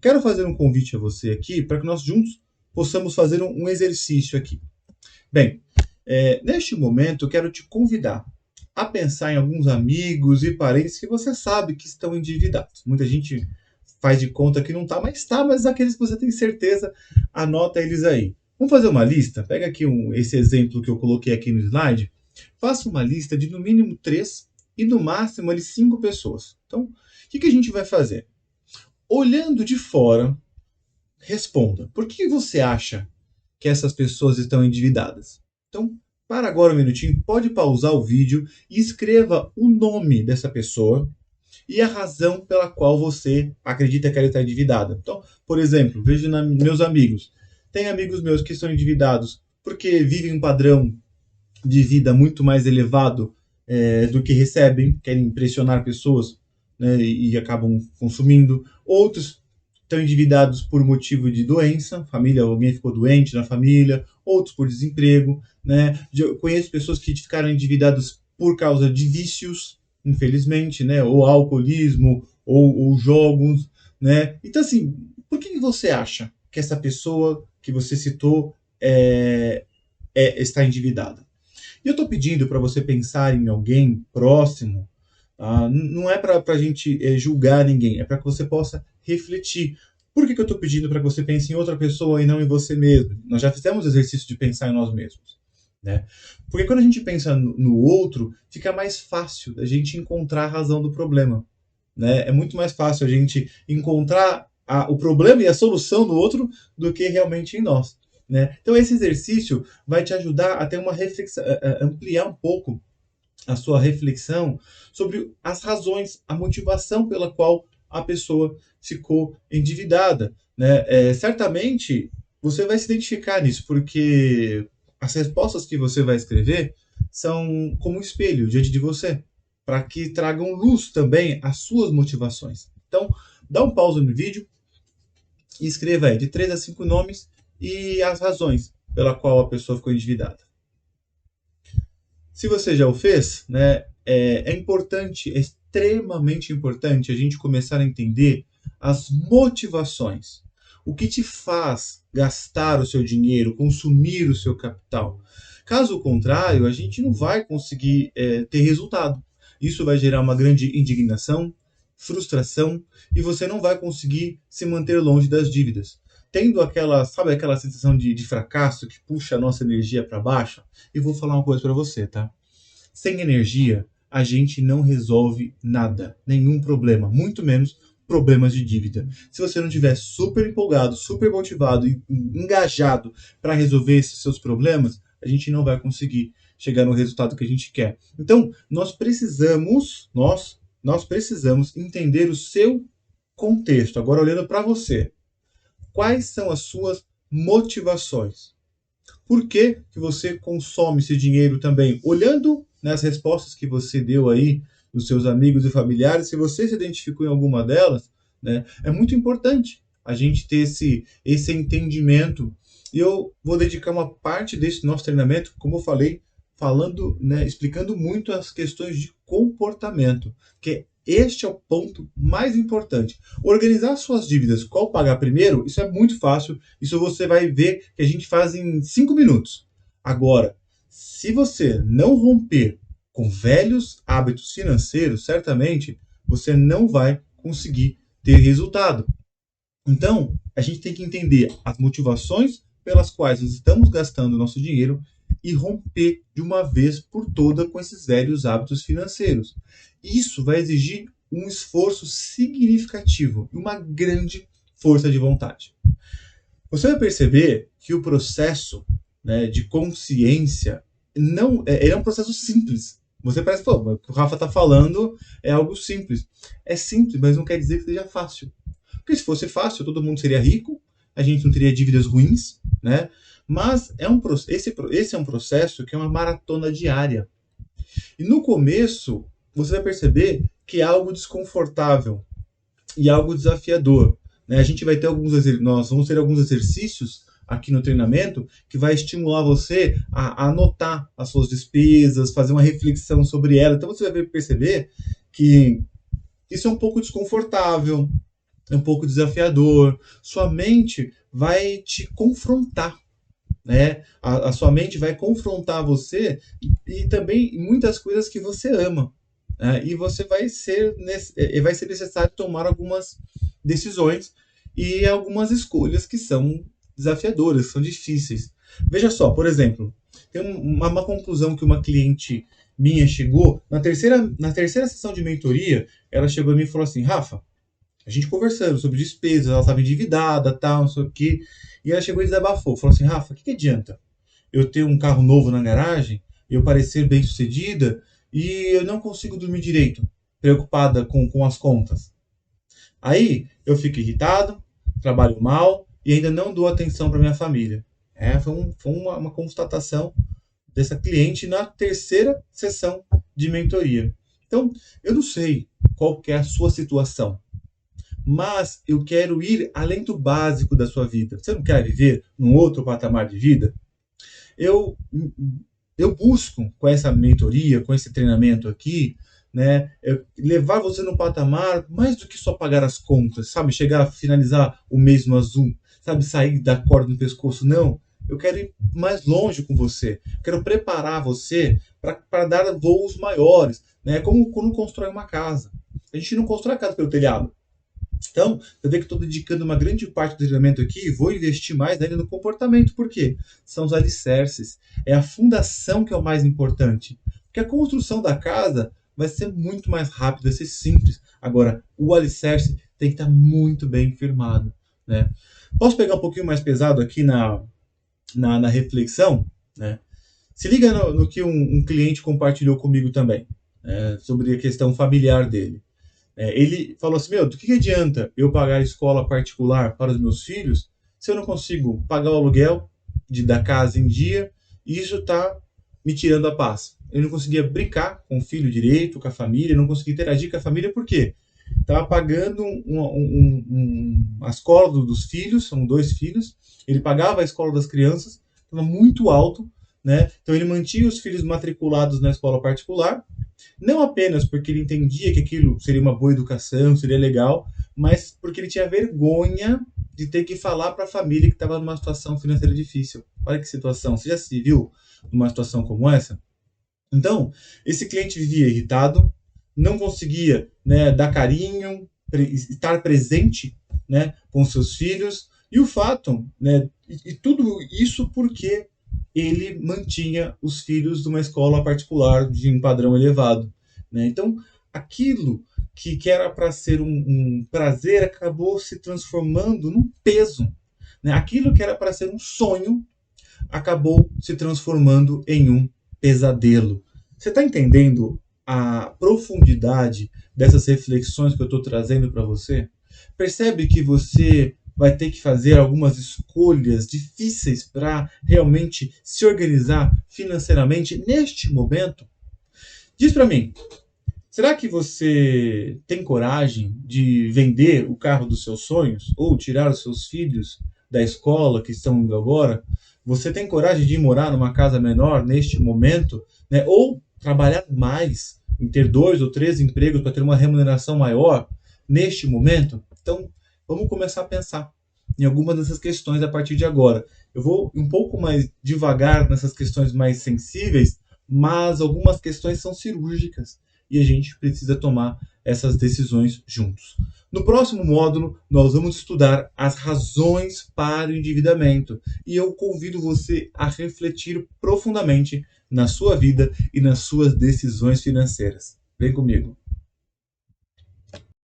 quero fazer um convite a você aqui para que nós juntos possamos fazer um exercício aqui. Bem, neste momento eu quero te convidar a pensar em alguns amigos e parentes que você sabe que estão endividados. Muita gente faz de conta que não está, mas aqueles que você tem certeza, anota eles aí. Vamos fazer uma lista? Pega aqui esse exemplo que eu coloquei aqui no slide. Faça uma lista de no mínimo 3 e no máximo ali 5 pessoas. Então, o que a gente vai fazer? Olhando de fora, responda. Por que você acha que essas pessoas estão endividadas? Então, para agora um minutinho, pode pausar o vídeo e escreva o nome dessa pessoa e a razão pela qual você acredita que ela está endividada. Então, por exemplo, vejo meus amigos. Tem amigos meus que estão endividados porque vivem um padrão de vida muito mais elevado do que recebem, querem impressionar pessoas, né, e acabam consumindo. Outros estão endividados por motivo de doença, família, alguém ficou doente na família, outros por desemprego, né? Eu conheço pessoas que ficaram endividadas por causa de vícios, infelizmente, né? Ou alcoolismo, ou jogos, né? Então, assim, por que você acha que essa pessoa que você citou está endividada? E eu estou pedindo para você pensar em alguém próximo, não é para a gente julgar ninguém, é para que você possa refletir. Por que eu estou pedindo para que você pense em outra pessoa e não em você mesmo? Nós já fizemos o exercício de pensar em nós mesmos, né? Porque quando a gente pensa no outro, fica mais fácil da gente encontrar a razão do problema, né? É muito mais fácil a gente encontrar o problema e a solução no outro do que realmente em nós, né? Então esse exercício vai te ajudar a ter uma reflexão, ampliar um pouco a sua reflexão sobre as razões, a motivação pela qual a pessoa ficou endividada, né? Certamente você vai se identificar nisso, porque as respostas que você vai escrever são como um espelho diante de você, para que tragam luz também às suas motivações. Então, dá um pausa no vídeo e escreva aí de 3 a 5 nomes e as razões pela qual a pessoa ficou endividada. Se você já o fez, né, é importante, é extremamente importante a gente começar a entender as motivações. O que te faz gastar o seu dinheiro, consumir o seu capital. Caso contrário, a gente não vai conseguir ter resultado. Isso vai gerar uma grande indignação, frustração e você não vai conseguir se manter longe das dívidas. Tendo sabe aquela sensação de fracasso que puxa a nossa energia para baixo? E vou falar uma coisa para você, tá? Sem energia, a gente não resolve nada, nenhum problema, muito menos problemas de dívida. Se você não estiver super empolgado, super motivado e engajado para resolver esses seus problemas, a gente não vai conseguir chegar no resultado que a gente quer. Então, nós precisamos entender o seu contexto. Agora, olhando para você, quais são as suas motivações? Por que você consome esse dinheiro também? Olhando nas respostas que você deu aí dos seus amigos e familiares, se você se identificou em alguma delas, né, é muito importante a gente ter esse entendimento. E eu vou dedicar uma parte desse nosso treinamento, como eu falei, falando, né, explicando muito as questões de comportamento, que este é o ponto mais importante. Organizar suas dívidas, qual pagar primeiro, isso é muito fácil. Isso você vai ver que a gente faz em 5 minutos. Agora, se você não romper com velhos hábitos financeiros, certamente você não vai conseguir ter resultado. Então, a gente tem que entender as motivações pelas quais nós estamos gastando nosso dinheiro e romper de uma vez por toda com esses velhos hábitos financeiros. Isso vai exigir um esforço significativo e uma grande força de vontade. Você vai perceber que o processo, né, de consciência ele é um processo simples. Você parece, pô, o que o Rafa está falando é algo simples. É simples, mas não quer dizer que seja fácil. Porque se fosse fácil, todo mundo seria rico, a gente não teria dívidas ruins, né? Mas esse é um processo que é uma maratona diária. E no começo, você vai perceber que é algo desconfortável e algo desafiador, né? Nós vamos ter alguns exercícios aqui no treinamento que vai estimular você a anotar as suas despesas, fazer uma reflexão sobre ela. Então você vai perceber que isso é um pouco desconfortável, é um pouco desafiador. Sua mente vai te confrontar, né? A sua mente vai confrontar você e também muitas coisas que você ama. Né? E você vai ser necessário tomar algumas decisões e algumas escolhas que são desafiadoras, que são difíceis. Veja só, por exemplo, tem uma conclusão que uma cliente minha chegou na terceira sessão de mentoria. Ela chegou a mim e falou assim: Rafa, a gente conversando sobre despesas, ela estava endividada, tal, não sei o quê. E ela chegou e desabafou. Falou assim: Rafa, o que adianta eu ter um carro novo na garagem, eu parecer bem sucedida e eu não consigo dormir direito, preocupada com as contas? Aí eu fico irritado, trabalho mal e ainda não dou atenção para minha família. Foi uma constatação dessa cliente na terceira sessão de mentoria. Então, eu não sei qual que é a sua situação, mas eu quero ir além do básico da sua vida. Você não quer viver num outro patamar de vida? Eu, eu busco, com essa mentoria, com esse treinamento aqui, né, levar você num patamar mais do que só pagar as contas, sabe? Chegar a finalizar o mês no azul, sabe? Sair da corda no pescoço. Não. Eu quero ir mais longe com você. Quero preparar você para dar voos maiores. Né? Como quando constrói uma casa. A gente não constrói a casa pelo telhado. Então, você vê que estou dedicando uma grande parte do treinamento aqui e vou investir mais ainda no comportamento. Por quê? São os alicerces. É a fundação que é o mais importante. Porque a construção da casa vai ser muito mais rápida, vai ser simples. Agora, o alicerce tem que estar muito bem firmado. Né? Posso pegar um pouquinho mais pesado aqui na reflexão? Né? Se liga no que um cliente compartilhou comigo também, sobre a questão familiar dele. Ele falou assim: Meu, do que adianta eu pagar escola particular para os meus filhos se eu não consigo pagar o aluguel da casa em dia e isso está me tirando a paz? Eu não conseguia brincar com o filho direito, com a família, não conseguia interagir com a família, por quê? Estava pagando a escola dos filhos, são 2 filhos, ele pagava a escola das crianças, estava muito alto, né? Então ele mantinha os filhos matriculados na escola particular, não apenas porque ele entendia que aquilo seria uma boa educação, seria legal, mas porque ele tinha vergonha de ter que falar para a família que estava numa situação financeira difícil. Olha que situação. Você já se viu numa situação como essa? Então, esse cliente vivia irritado, não conseguia, né, dar carinho, estar presente, né, com seus filhos, e o fato, né, e tudo isso porque ele mantinha os filhos de uma escola particular de um padrão elevado. Né? Então, aquilo que era para ser um prazer acabou se transformando num peso. Né? Aquilo que era para ser um sonho acabou se transformando em um pesadelo. Você está entendendo a profundidade dessas reflexões que eu estou trazendo para você? Percebe que você vai ter que fazer algumas escolhas difíceis para realmente se organizar financeiramente neste momento? Diz para mim, será que você tem coragem de vender o carro dos seus sonhos ou tirar os seus filhos da escola que estão indo agora? Você tem coragem de ir morar numa casa menor neste momento, né? Ou trabalhar mais, em ter 2 ou 3 empregos para ter uma remuneração maior neste momento? Então, vamos começar a pensar em algumas dessas questões a partir de agora. Eu vou um pouco mais devagar nessas questões mais sensíveis, mas algumas questões são cirúrgicas e a gente precisa tomar essas decisões juntos. No próximo módulo, nós vamos estudar as razões para o endividamento e eu convido você a refletir profundamente na sua vida e nas suas decisões financeiras. Vem comigo!